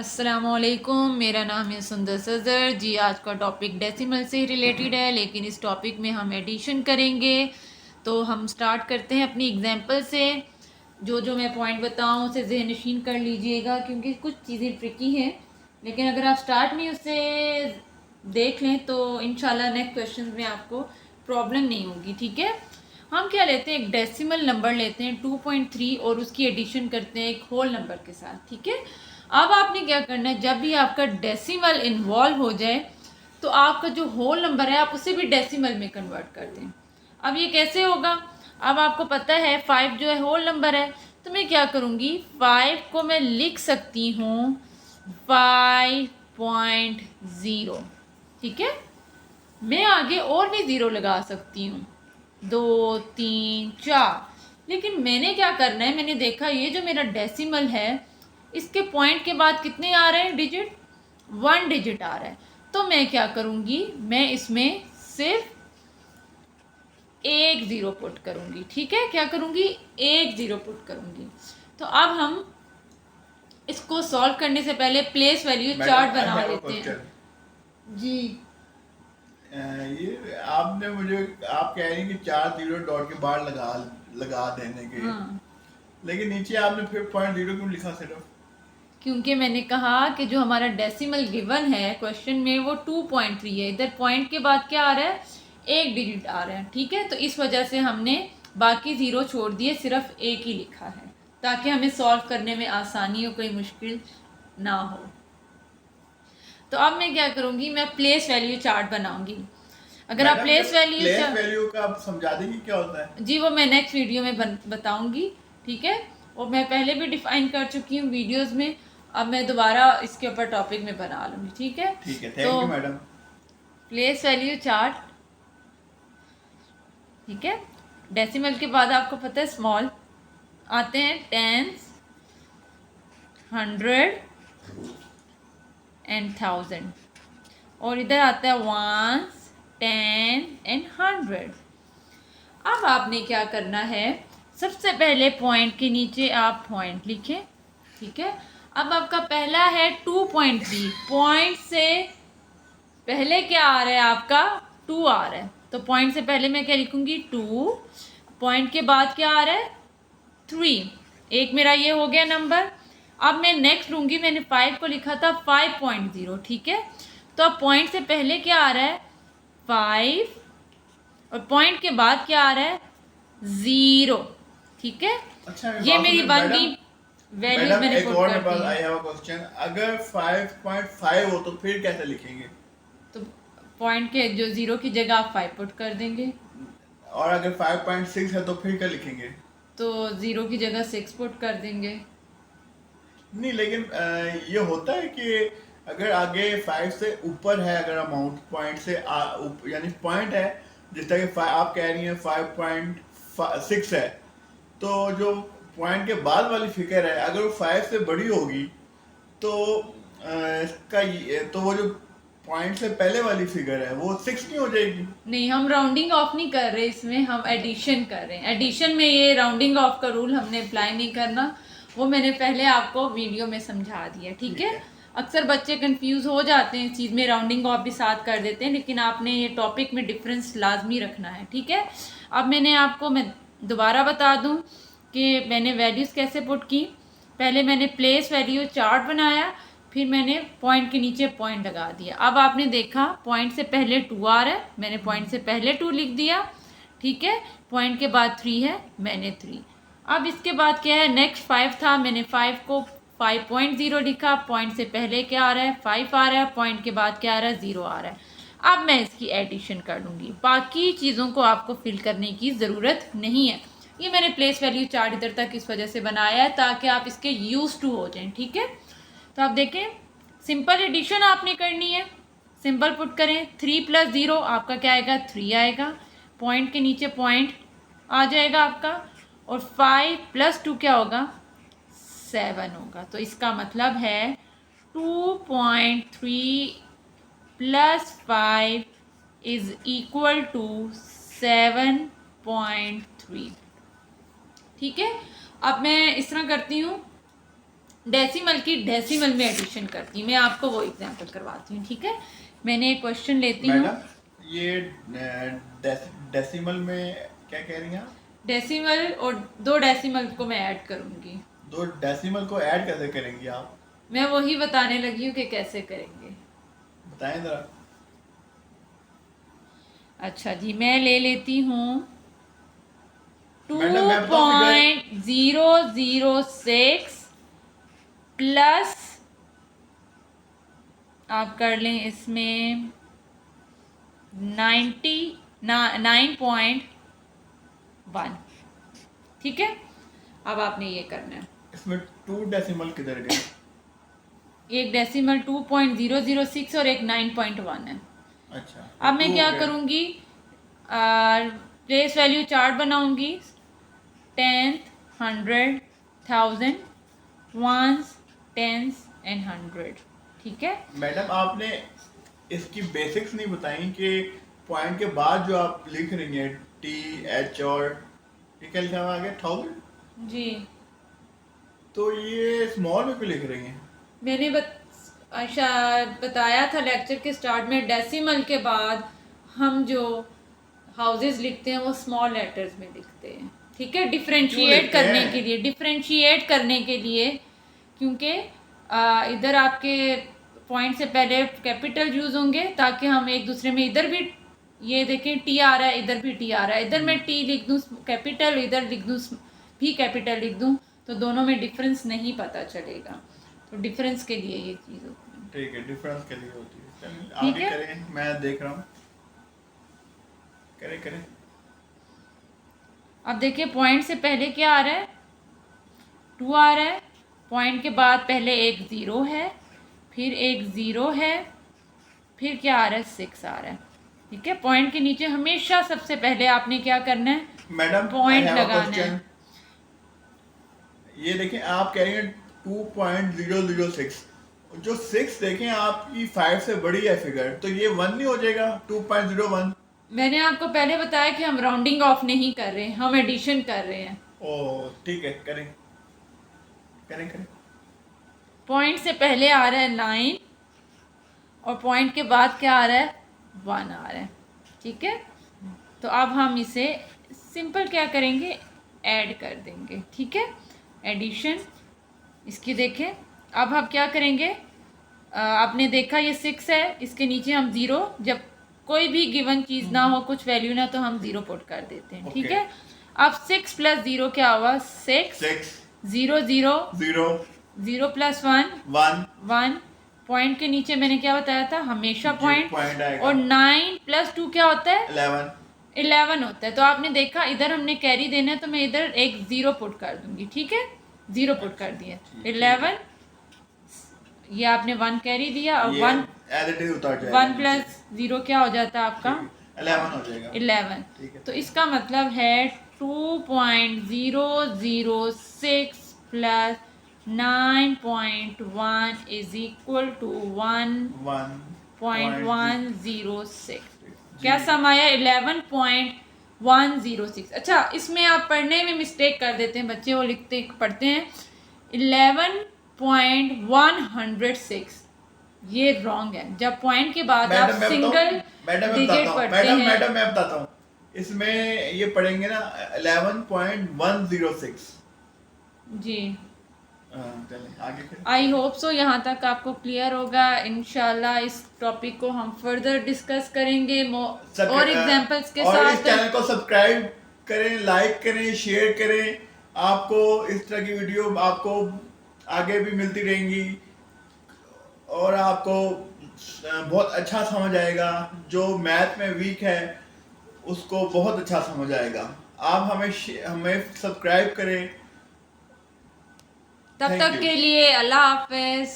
अस्सलामुअलैकुम, मेरा नाम है सुंदर सज़र जी। आज का टॉपिक डेसिमल से रिलेटेड है, लेकिन इस टॉपिक में हम एडिशन करेंगे। तो हम स्टार्ट करते हैं अपनी एग्जांपल से। जो जो मैं पॉइंट बताऊँ उसे ज़हन नशीन कर लीजिएगा, क्योंकि कुछ चीज़ें ट्रिकी हैं, लेकिन अगर आप स्टार्ट में उसे देख लें तो इंशाल्लाह नेक्स्ट क्वेश्चन में आपको प्रॉब्लम नहीं होगी। ठीक है, हम क्या लेते हैं, एक डेसिमल नंबर लेते हैं 2.3 और उसकी एडिशन करते हैं एक होल नंबर के साथ। ठीक है, अब आपने क्या करना है, जब भी आपका डेसिमल इन्वॉल्व हो जाए तो आपका जो होल नंबर है आप उसे भी डेसिमल में कन्वर्ट कर दें। अब ये कैसे होगा, अब आपको पता है 5 जो है होल नंबर है, तो मैं क्या करूँगी, 5 को मैं लिख सकती हूँ 5.0। ठीक है, मैं आगे और भी ज़ीरो लगा सकती हूँ, 2 3 4, लेकिन मैंने क्या करना है, मैंने देखा ये जो मेरा डेसिमल है इसके पॉइंट के बाद कितने आ रहे हैं डिजिट, 1 डिजिट आ रहा है। तो मैं क्या करूँगी, मैं इसमें सिर्फ एक ज़ीरो पुट करूँगी। ठीक है, क्या करूँगी, एक ज़ीरो पुट करूँगी। तो अब हम इसको सॉल्व करने से पहले प्लेस वैल्यू चार्ट बना लेते हैं जी। ये आपने मुझे, आप कह रही हैं कि 4 जीरो डॉट के बाहर लगा देने के। हाँ, लेकिन नीचे आपने फिर 0.0 क्यों लिखा सिर्फ? क्योंकि मैंने कहा कि जो हमारा डेसिमल गिवन है क्वेश्चन में वो 2.3 है, इधर पॉइंट के बाद क्या आ रहा है, एक डिजिट आ रहा है। ठीक है, तो इस वजह से हमने बाकी ज़ीरो छोड़ दिए, सिर्फ एक ही लिखा है ताकि हमें सॉल्व करने में आसानी हो, कोई मुश्किल ना हो। तो अब मैं क्या करूँगी, मैं प्लेस वैल्यू चार्ट बनाऊंगी। अगर आप प्लेस वैल्यू का आप समझा देंगी क्या होता है? जी, वो मैं नेक्स्ट वीडियो में बताऊंगी। ठीक है, और मैं पहले भी डिफाइन कर चुकी हूँ वीडियोस में, अब मैं दोबारा इसके ऊपर टॉपिक में बना लूँगी। ठीक है, thank you madam. Place value chart. ठीक है, डेसिमल के बाद आपको पता है स्मॉल आते हैं, टेंस, 100 एंड 1000, और इधर आता है वंस, 10 एंड 100। अब आपने क्या करना है, सबसे पहले पॉइंट के नीचे आप पॉइंट लिखें। ठीक है, अब आपका पहला है 2.3, पॉइंट से पहले क्या आ रहा है आपका, 2 आ रहा है, तो पॉइंट से पहले मैं क्या लिखूंगी, 2। पॉइंट के बाद क्या आ रहा है, 3। एक मेरा ये हो गया नंबर। अब मैं नेक्स्ट लूँगी, मैंने 5 को लिखा था 5.0। ठीक है, तो अब पॉइंट से पहले क्या आ रहा है, 5, और पॉइंट के बाद क्या आ रहा है, 0। ठीक है, अच्छा, ये मेरी बनती वैल्यूज मैंने एक पुट और कर दी। I have a question. अगर 5.5 हो तो फिर कैसे लिखेंगे? तो पॉइंट के जो 0 की जगह आप 5 पुट कर देंगे, और अगर 5.6 है तो फिर क्या लिखेंगे? तो 0 की जगह 6 पुट कर देंगे। नहीं, लेकिन ये होता है कि अगर आगे 5 से ऊपर है, अगर अमाउंट पॉइंट से यानी पॉइंट है, जिस तरह के आप कह रही हैं 5.6 है, तो जो पॉइंट के बाद वाली फिगर है अगर वो 5 से बड़ी होगी तो तो वो जो पॉइंट से पहले वाली फिगर है वो 6 नहीं हो जाएगी? नहीं, हम राउंडिंग ऑफ नहीं कर रहे, इसमें हम एडिशन कर रहे हैं। एडिशन में ये राउंडिंग ऑफ का रूल हमने अप्लाई नहीं करना, वो मैंने पहले आपको वीडियो में समझा दिया। ठीक है, अक्सर बच्चे कंफ्यूज हो जाते हैं इस चीज़ में, राउंडिंग ऑफ भी साथ कर देते हैं, लेकिन आपने ये टॉपिक में डिफरेंस लाजमी रखना है। ठीक है, अब मैं दोबारा बता दूँ कि मैंने वैल्यूज़ कैसे पुट की। पहले मैंने प्लेस वैल्यू चार्ट बनाया, फिर मैंने पॉइंट के नीचे पॉइंट लगा दिया। अब आपने देखा पॉइंट से पहले 2 आ रहा है, मैंने पॉइंट से पहले 2 लिख दिया। ठीक है, पॉइंट के बाद 3 है, मैंने 3। अब इसके बाद क्या है, नेक्स्ट 5 था, मैंने 5 को 5.0 लिखा। पॉइंट से पहले क्या आ रहा है, 5 आ रहा है, पॉइंट के बाद क्या आ रहा है, 0 आ रहा है। अब मैं इसकी एडिशन कर लूँगी, बाकी चीज़ों को आपको फिल करने की ज़रूरत नहीं है। ये मैंने प्लेस वैल्यू चार्ट इधर तक इस वजह से बनाया है ताकि आप इसके यूज टू हो जाएं। ठीक है, तो आप देखें, सिंपल एडिशन आपने करनी है, सिंपल पुट करें, 3 + 0 आपका क्या आएगा, 3 आएगा, पॉइंट के नीचे पॉइंट आ जाएगा आपका, और 5 + 2 क्या होगा, 7 होगा। तो इसका मतलब है 2.3 + 5 = 7.3। ठीक है, अब मैं इस तरह करती हूँ, डेसिमल की डेसिमल में एडिशन करती हूँ। मैं आपको वो एग्जांपल करवाती हूँ, ठीक है। मैंने एक क्वेश्चन लेती हूँ। मैडम ये डेसिमल में क्या कह रही हैं आप? डेसिमल और 2 डेसिमल को मैं ऐड करूँगी। 2 डेसिमल को ऐड कैसे करेंगी आप? मैं वही बताने लगी हूँ कि कैसे करेंगे। बताएं जरा। अच्छा जी, मैं ले लेती हूँ मैडम मैं बताऊं फिगर? 2.006 प्लस आप कर लें इसमें 9.1, ठीक है। अब आपने ये करना है, इसमें 2 डेसिमल किधर गए? एक डेसिमल 2.006 और एक 9.1 है। अच्छा अब मैं 2 क्या हो गए। करूँगी, प्लेस वैल्यू चार्ट बनाऊँगी, 10th, 100, 1000, ones, tens and 100, ठीक है। मैडम आपने इसकी बेसिक्स नहीं बताई कि पॉइंट के बाद जो आप लिख रही हैं टी एच और ये क्या लिखा हुआ आगे 1000, जी तो ये स्मॉल में क्यों लिख रही हैं? मैंने बताया था लेक्चर के स्टार्ट में, डेसिमल के बाद हम जो हाउसेस लिखते हैं वो स्मॉल लेटर्स में लिखते हैं, ठीक है। क्यों डिफरेंशिएट लिखते करने हैं? के लिए, डिफरेंशिएट करने के लिए, क्योंकि इधर आपके पॉइंट से पहले कैपिटल यूज़ होंगे ताकि हम एक दूसरे में, इधर भी ये देखें टी आ रहा है, इधर भी टी आ रहा है, इधर मैं टी लिख दूँ कैपिटल, इधर लिख दूँ भी कैपिटल लिख दूँ, तो दोनों में डिफरेंस नहीं पता चलेगा। तो डिफरेंस के लिए ये चीज़ होती है, ठीक है, डिफरेंस के लिए होती है। चलिए ठीक आगे है। करें, मैं देख रहा हूँ। करें करें। अब देखिए पॉइंट से पहले क्या आ रहा है, 2 आ रहा है, पॉइंट के बाद पहले एक 0 है, फिर एक 0 है, फिर क्या आ रहा है 6 आ रहा है, ठीक है। पॉइंट के नीचे हमेशा सबसे पहले आपने क्या करना है, madam point I have a लगाना है। क्वेश्चन। ये देखें आप कह रही हैं 2.006, जो 6 देखें आपकी 5 से बड़ी है फिगर, तो ये 1 नहीं हो जाएगा 2.01? मैंने आपको पहले बताया कि हम राउंडिंग ऑफ नहीं कर रहे हैं, हम एडिशन कर रहे हैं। ओह ठीक है, करें करें करें। पॉइंट से पहले आ रहा है 9 और पॉइंट के बाद क्या आ रहा है 1 आ रहा है, ठीक है। तो अब हम इसे सिंपल क्या करेंगे, ऐड कर देंगे, ठीक है। एडिशन इसकी देखें। अब हम क्या करेंगे, आपने देखा ये 6 है, इसके नीचे हम 0, जब कोई भी गिवन चीज़ ना हो, कुछ वैल्यू ना, तो हम 0 पुट कर देते हैं, ठीक ओके। है। अब 6 प्लस 0 क्या हुआ, 6, 0 0, 0 0 प्लस 1 1 1, पॉइंट के नीचे मैंने क्या बताया था, हमेशा पॉइंट, आएगा। और 9 प्लस 2 क्या होता है, 11 11 होता है। तो आपने देखा इधर हमने कैरी देना है, तो मैं इधर एक 0 पुट कर दूंगी, ठीक है। 0 पुट कर दिया, 11, ये आपने 1 कैरी दिया, और 1 उतर जाएगा। 1 प्लस 0 क्या हो जाता है आपका, 11 हो जाएगा। 11। ठीक है। तो इसका मतलब है 2.006 प्लस 9.1 इज इक्वल टू 1.106। क्या सम आया, 11.106। अच्छा, इसमें आप पढ़ने में मिस्टेक कर देते हैं बच्चे, वो लिखते पढ़ते हैं 11.106, ये रॉन्ग है। जब पॉइंट के बाद आप सिंगल डिजिट पढ़ते हैं, मैडम मैं बताता हूँ, इसमें ये पढ़ेंगे ना 11.106। जी चलें आगे करें। आई होप सो यहाँ तक आपको क्लियर होगा। इंशाल्लाह इस टॉपिक को हम फर्दर डिस्कस करेंगे और एग्जांपल्स के और साथ। इस चैनल को सब्सक्राइब करें, लाइक करें, शेयर करें। आपको इस तरह की वीडियो आपको आगे भी मिलती रहेंगी और आपको बहुत अच्छा समझ आएगा। जो मैथ में वीक है उसको बहुत अच्छा समझ आएगा। आप हमें सब्सक्राइब करें। तब तक के लिए अल्लाह हाफिज।